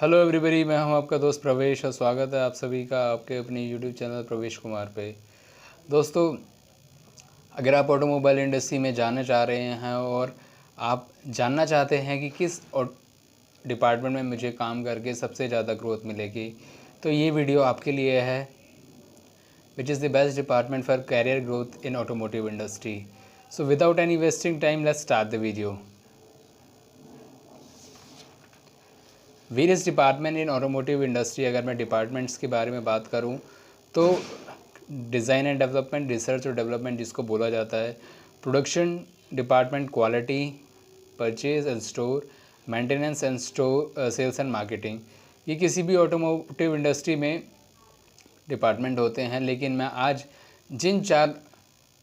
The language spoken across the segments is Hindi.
हेलो एवरीबॉडी, मैं हूं आपका दोस्त प्रवेश और स्वागत है आप सभी का आपके अपने यूट्यूब चैनल प्रवेश कुमार पे। दोस्तों, अगर आप ऑटोमोबाइल इंडस्ट्री में जाना चाह रहे हैं और आप जानना चाहते हैं कि किस डिपार्टमेंट में मुझे काम करके सबसे ज़्यादा ग्रोथ मिलेगी, तो ये वीडियो आपके लिए है। Which is the best department for career growth in automotive industry. So without any wasting time, let's start the video. Various department in automotive industry, अगर मैं डिपार्टमेंट्स के बारे में बात करूं तो डिज़ाइन एंड डेवलपमेंट, रिसर्च और डेवलपमेंट जिसको बोला जाता है, production department quality, purchase and store, maintenance and store, sales and marketing. ये किसी भी ऑटोमोटिव इंडस्ट्री में डिपार्टमेंट होते हैं, लेकिन मैं आज जिन 4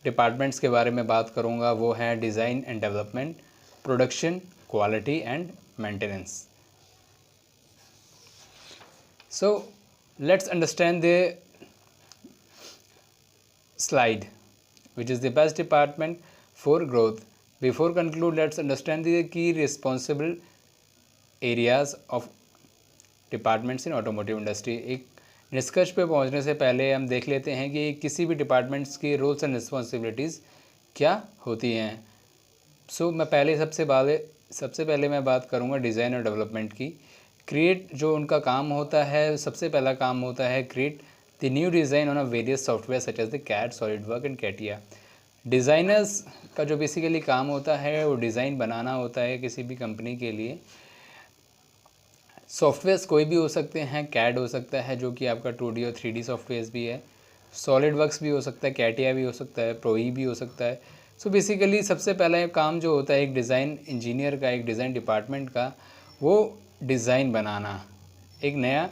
डिपार्टमेंट्स के बारे में बात करूंगा वो हैं design and development, production, quality and maintenance. So let's understand the slide, which is the best department for growth. Before conclude, let's understand the key responsible areas of departments in automotive industry. एक निष्कर्ष पे पहुंचने से पहले हम देख लेते हैं कि किसी भी डिपार्टमेंट्स की रोल्स एंड रिस्पॉन्सिबिलिटीज़ क्या होती हैं। सबसे पहले मैं बात करूंगा डिज़ाइन और डेवलपमेंट की। क्रिएट जो उनका काम होता है, सबसे पहला काम होता है create the new design on a various software such as the CAD, SolidWork and CATIA. Designers का जो बेसिकली काम होता है वो डिज़ाइन बनाना होता है किसी भी कंपनी के लिए। सॉफ्टवेयर्स कोई भी हो सकते हैं, कैड हो सकता है जो कि आपका 2D और 3D सॉफ्टवेयर्स भी है, सॉलिडवर्क्स भी हो सकता है, कैटिया भी हो सकता है, प्रोई भी हो सकता है। सो बेसिकली सबसे पहला काम जो होता है एक डिज़ाइन इंजीनियर का, एक डिज़ाइन डिपार्टमेंट का, वो डिज़ाइन बनाना, एक नया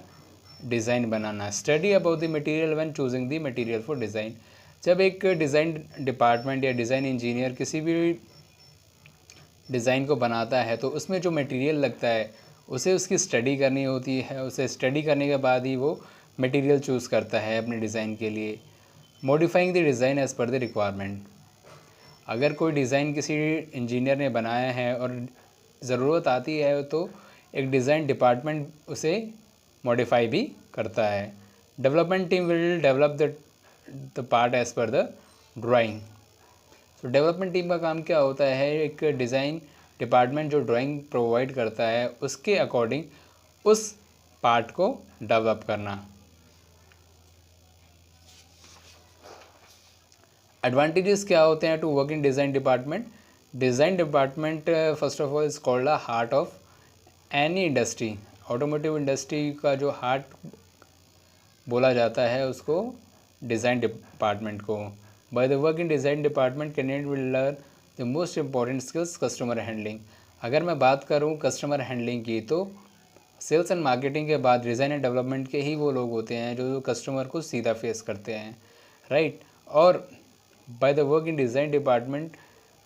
design banana. Study about the material when choosing the material for design. जब एक डिज़ाइन डिपार्टमेंट या डिज़ाइन इंजीनियर किसी भी डिज़ाइन को बनाता है तो उसमें जो मटेरियल लगता है उसे उसकी स्टडी करनी होती है। उसे स्टडी करने के बाद ही वो मटेरियल चूज़ करता है अपने डिज़ाइन के लिए। Modifying the design as per the requirement. अगर कोई डिज़ाइन किसी इंजीनियर ने बनाया है और ज़रूरत आती है तो एक डिज़ाइन डिपार्टमेंट उसे मॉडिफाई भी करता है। Development team will develop the part as per the drawing. तो डेवलपमेंट टीम का काम क्या होता है, एक डिज़ाइन डिपार्टमेंट जो ड्राइंग प्रोवाइड करता है उसके अकॉर्डिंग उस पार्ट को डेवलप करना। एडवांटेजेस क्या होते हैं to work in design department. Design department first of all is called the heart of any industry. Automotive industry का जो हार्ट बोला जाता है उसको डिज़ाइन डिपार्टमेंट को। By the work in design department candidate will learn the most important skills customer handling. अगर मैं बात करूं कस्टमर हैंडलिंग की तो सेल्स एंड मार्केटिंग के बाद डिज़ाइन एंड डेवलपमेंट के ही वो लोग होते हैं जो कस्टमर को सीधा फेस करते हैं, राइट। और bye the work in design department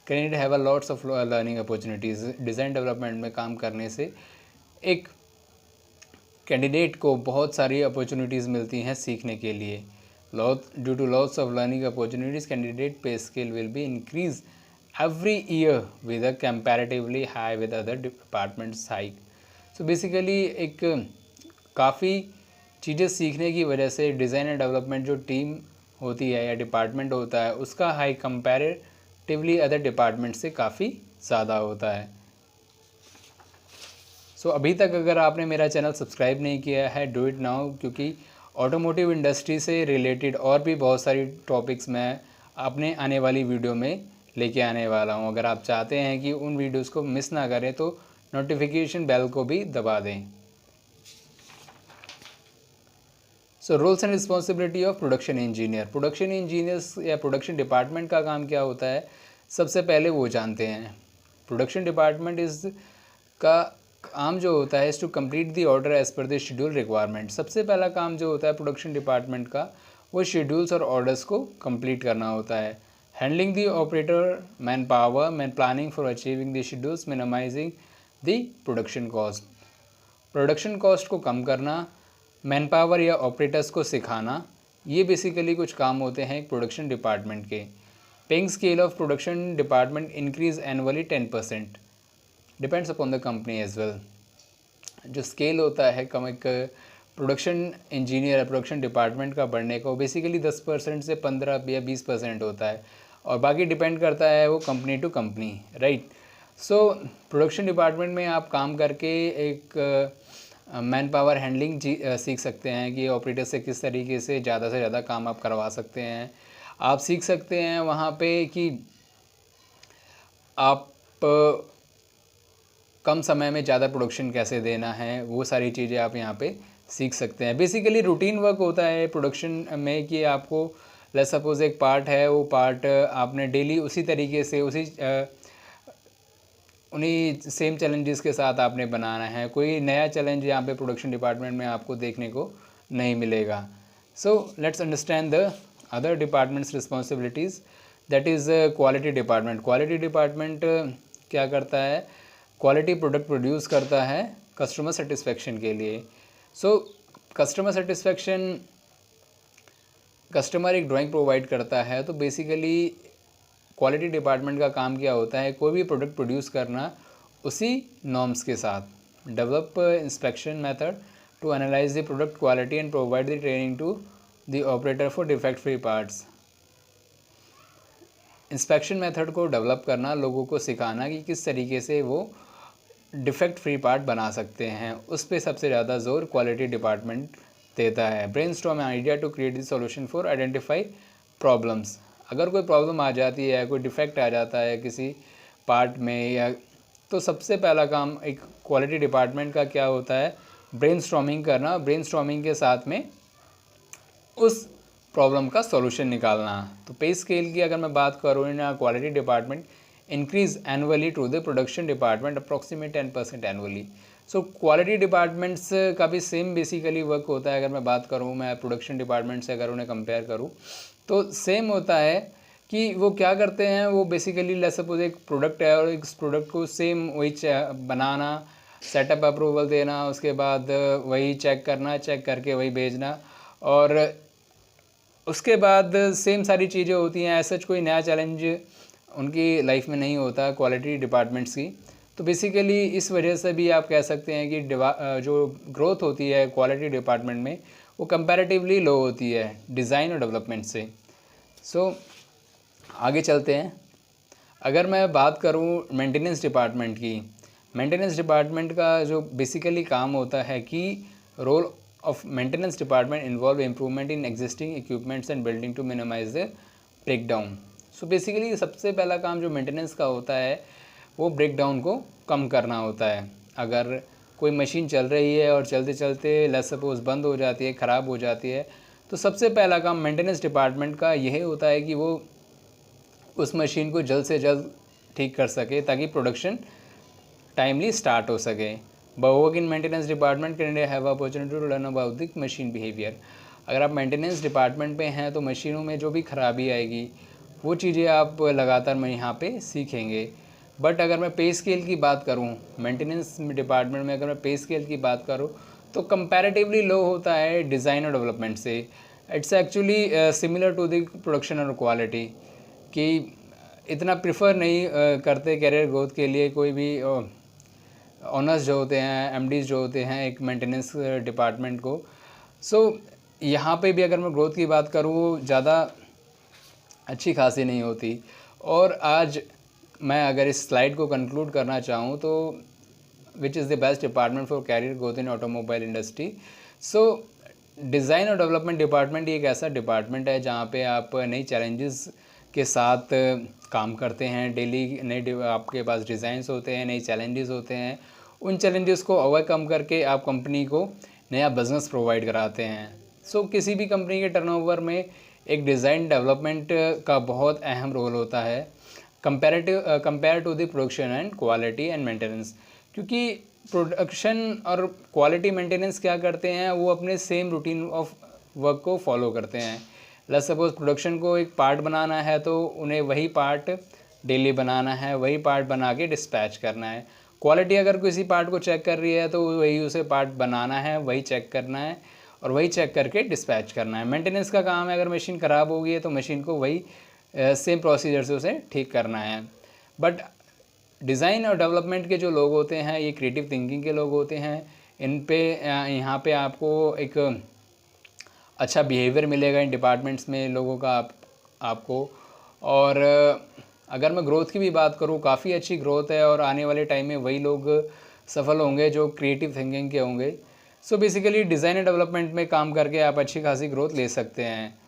candidate have a lots of learning opportunities. Design development में काम करने से एक कैंडिडेट को बहुत सारी अपॉर्चुनिटीज़ मिलती हैं सीखने के लिए। Due to lots of learning opportunities candidate pay scale will be increase every year with a comparatively high with other departments hike. So basically एक काफ़ी चीज़ें सीखने की वजह से डिज़ाइन एंड डेवलपमेंट जो टीम होती है या डिपार्टमेंट होता है उसका हाई कंपैरेटिवली अदर डिपार्टमेंट से काफ़ी ज़्यादा होता है। सो अभी तक अगर आपने मेरा चैनल सब्सक्राइब नहीं किया है, डू इट नाउ, क्योंकि ऑटोमोटिव इंडस्ट्री से रिलेटेड और भी बहुत सारी टॉपिक्स मैं अपने आने वाली वीडियो में लेके आने वाला हूं। अगर आप चाहते हैं कि उन वीडियोस को मिस ना करें तो नोटिफिकेशन बेल को भी दबा दें। So roles and responsibility of production engineer. Production engineers या प्रोडक्शन डिपार्टमेंट का काम क्या होता है, सबसे पहले वो जानते हैं। प्रोडक्शन डिपार्टमेंट इज़ का काम जो होता है is to complete the order as per the schedule requirement. सबसे पहला काम जो होता है प्रोडक्शन डिपार्टमेंट का वो शेड्यूल्स और ऑर्डर्स को कंप्लीट करना होता है। Handling the operator, man power, man planning for achieving the schedules, minimizing the production cost. Production cost को कम करना, मैन पावर या ऑपरेटर्स को सिखाना, ये बेसिकली कुछ काम होते हैं एक प्रोडक्शन डिपार्टमेंट के। Paying scale of production department increase annually 10%, depends upon the company as well. जो स्केल होता है कम एक प्रोडक्शन इंजीनियर प्रोडक्शन डिपार्टमेंट का बढ़ने का, वो बेसिकली 10% से 15 या 20% होता है, और बाकी डिपेंड करता है वो company to company, right. So production department में आप काम करके एक मैन पावर हैंडलिंग सीख सकते हैं कि ऑपरेटर से किस तरीके से ज़्यादा काम आप करवा सकते हैं। आप सीख सकते हैं वहाँ पे कि आप कम समय में ज़्यादा प्रोडक्शन कैसे देना है, वो सारी चीज़ें आप यहाँ पे सीख सकते हैं। बेसिकली रूटीन वर्क होता है प्रोडक्शन में कि आपको लेट्स सपोज एक पार्ट है, वो पार्ट आपने डेली उसी तरीके से उन्हीं सेम चैलेंजेस के साथ आपने बनाना है। कोई नया चैलेंज यहाँ पे प्रोडक्शन डिपार्टमेंट में आपको देखने को नहीं मिलेगा। So let's understand the other departments responsibilities, that is quality department. Quality department क्या करता है, क्वालिटी प्रोडक्ट प्रोड्यूस करता है कस्टमर सेटिस्फेक्शन के लिए। सो कस्टमर सेटिस्फेक्शन, कस्टमर एक ड्राइंग प्रोवाइड करता है, तो बेसिकली क्वालिटी डिपार्टमेंट का काम क्या होता है, कोई भी प्रोडक्ट प्रोड्यूस करना उसी नॉर्म्स के साथ। Develop inspection method to analyse the product quality and provide the training to the operator for defect free parts. Inspection method को डेवलप करना, लोगों को सिखाना कि किस तरीके से वो डिफेक्ट फ्री पार्ट बना सकते हैं, उस पर सबसे ज़्यादा जोर क्वालिटी डिपार्टमेंट देता है। Brainstorm idea to create the solution for identify problems. अगर कोई प्रॉब्लम आ जाती है, कोई डिफेक्ट आ जाता है किसी पार्ट में, या तो सबसे पहला काम एक क्वालिटी डिपार्टमेंट का क्या होता है, ब्रेनस्टॉर्मिंग करना। ब्रेनस्टॉर्मिंग के साथ में उस प्रॉब्लम का सॉल्यूशन निकालना। तो पे स्केल की अगर मैं बात करूँ in quality department increase annually to the production department approximate 10% annually. So quality departments का भी सेम बेसिकली वर्क होता है। अगर मैं बात करूँ, मैं प्रोडक्शन डिपार्टमेंट से अगर उन्हें कंपेयर करूँ तो सेम होता है कि वो क्या करते हैं, वो बेसिकली लेट्स सपोज एक प्रोडक्ट है और इस प्रोडक्ट को सेम वही बनाना, सेटअप अप्रूवल देना, उसके बाद वही चेक करना, चेक करके वही भेजना, और उसके बाद सेम सारी चीज़ें होती हैं। ऐसा कोई नया चैलेंज उनकी लाइफ में नहीं होता क्वालिटी डिपार्टमेंट्स की। तो बेसिकली इस वजह से भी आप कह सकते हैं कि जो ग्रोथ होती है क्वालिटी डिपार्टमेंट में वो कंपैरेटिवली लो होती है डिज़ाइन और डेवलपमेंट से। सो आगे चलते हैं। अगर मैं बात करूं मेंटेनेंस डिपार्टमेंट की, मेंटेनेंस डिपार्टमेंट का जो बेसिकली काम होता है कि role of maintenance department involve improvement in existing equipments and building to minimize the breakdown. So basically सबसे पहला काम जो मेंटेनेंस का होता है वो ब्रेक डाउन को कम करना होता है। अगर कोई मशीन चल रही है और चलते चलते लेट्स सपोज बंद हो जाती है, ख़राब हो जाती है, तो सबसे पहला काम मेंटेनेंस डिपार्टमेंट का यही होता है कि वो उस मशीन को जल्द से जल्द ठीक कर सके ताकि प्रोडक्शन टाइमली स्टार्ट हो सके। Work in maintenance department can have opportunity to learn about the machine behaviour. अगर आप मेंटेनेंस डिपार्टमेंट पे हैं तो मशीनों में जो भी खराबी आएगी वो चीज़ें आप लगातार मैं यहाँ पे सीखेंगे। बट अगर मैं पे स्केल की बात करूँ, मेंटेनेंस डिपार्टमेंट में अगर मैं पे स्केल की बात करूँ तो कंपैरेटिवली लो होता है डिज़ाइन और डेवलपमेंट से। It's actually similar to the production और क्वालिटी, कि इतना प्रिफर नहीं करते कैरियर ग्रोथ के लिए कोई भी ऑनर्स जो होते हैं, एमडीज जो होते हैं एक मेंटेनेंस डिपार्टमेंट को। सो यहाँ पे भी अगर मैं ग्रोथ की बात करूँ वो ज़्यादा अच्छी खासी नहीं होती। और आज मैं अगर इस स्लाइड को कंक्लूड करना चाहूँ तो which is the best department for career growth in automobile industry. So design और डेवलपमेंट डिपार्टमेंट एक ऐसा डिपार्टमेंट है जहाँ पे आप नई चैलेंजेस के साथ काम करते हैं। डेली नए आपके पास डिज़ाइंस होते हैं, नए चैलेंजेस होते हैं, उन चैलेंजेस को ओवरकम करके आप कंपनी को नया बिजनेस प्रोवाइड कराते हैं। सो किसी भी कंपनी के टर्नओवर में एक डिज़ाइन डेवलपमेंट का बहुत अहम रोल होता है compare to the production and quality and maintenance. क्योंकि प्रोडक्शन और क्वालिटी मेंटेनेंस क्या करते हैं, वो अपने सेम रूटीन ऑफ वर्क को फॉलो करते हैं। लेट्स सपोज प्रोडक्शन को एक पार्ट बनाना है तो उन्हें वही पार्ट डेली बनाना है, वही पार्ट बना के डिस्पैच करना है। क्वालिटी अगर किसी पार्ट को चेक कर रही है तो वही उसे पार्ट बनाना है, वही चेक करना है और वही चेक करके डिस्पैच करना है। मेंटेनेंस का काम है अगर मशीन ख़राब हो गई है तो मशीन को वही सेम प्रोसीजर से उसे ठीक करना है। बट डिज़ाइन और डेवलपमेंट के जो लोग होते हैं ये क्रिएटिव थिंकिंग के लोग होते हैं। इन पे यहाँ पे आपको एक अच्छा बिहेवियर मिलेगा इन डिपार्टमेंट्स में लोगों का आपको। और अगर मैं ग्रोथ की भी बात करूँ, काफ़ी अच्छी ग्रोथ है और आने वाले टाइम में वही लोग सफल होंगे जो क्रिएटिव थिंकिंग के होंगे। So basically design and development में काम करके आप अच्छी खासी ग्रोथ ले सकते हैं।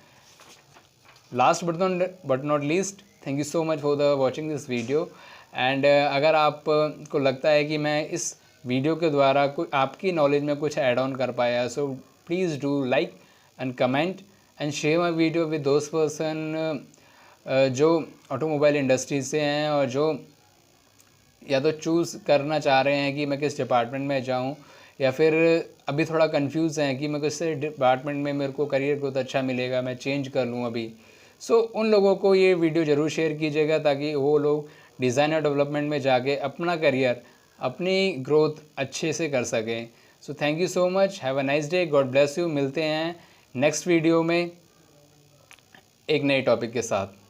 Last but not least, thank you so much for the watching this video. And अगर आप को लगता है कि मैं इस वीडियो के द्वारा कोई आपकी नॉलेज में कुछ ऐड ऑन कर पाया, so please do like and comment and share my video with those person जो ऑटोमोबाइल इंडस्ट्री से हैं और जो या तो चूज़ करना चाह रहे हैं कि मैं किस डिपार्टमेंट में जाऊं, या फिर अभी थोड़ा कंफ्यूज हैं कि मैं किस डिपार्टमेंट में मेरे को करियर ग्रोथ अच्छा मिलेगा, मैं चेंज कर लूं अभी। सो उन लोगों को ये वीडियो ज़रूर शेयर कीजिएगा ताकि वो लोग डिज़ाइन और डेवलपमेंट में जाके अपना करियर, अपनी ग्रोथ अच्छे से कर सकें। So thank you so much, have a nice day, God bless you. मिलते हैं नेक्स्ट वीडियो में एक नए टॉपिक के साथ।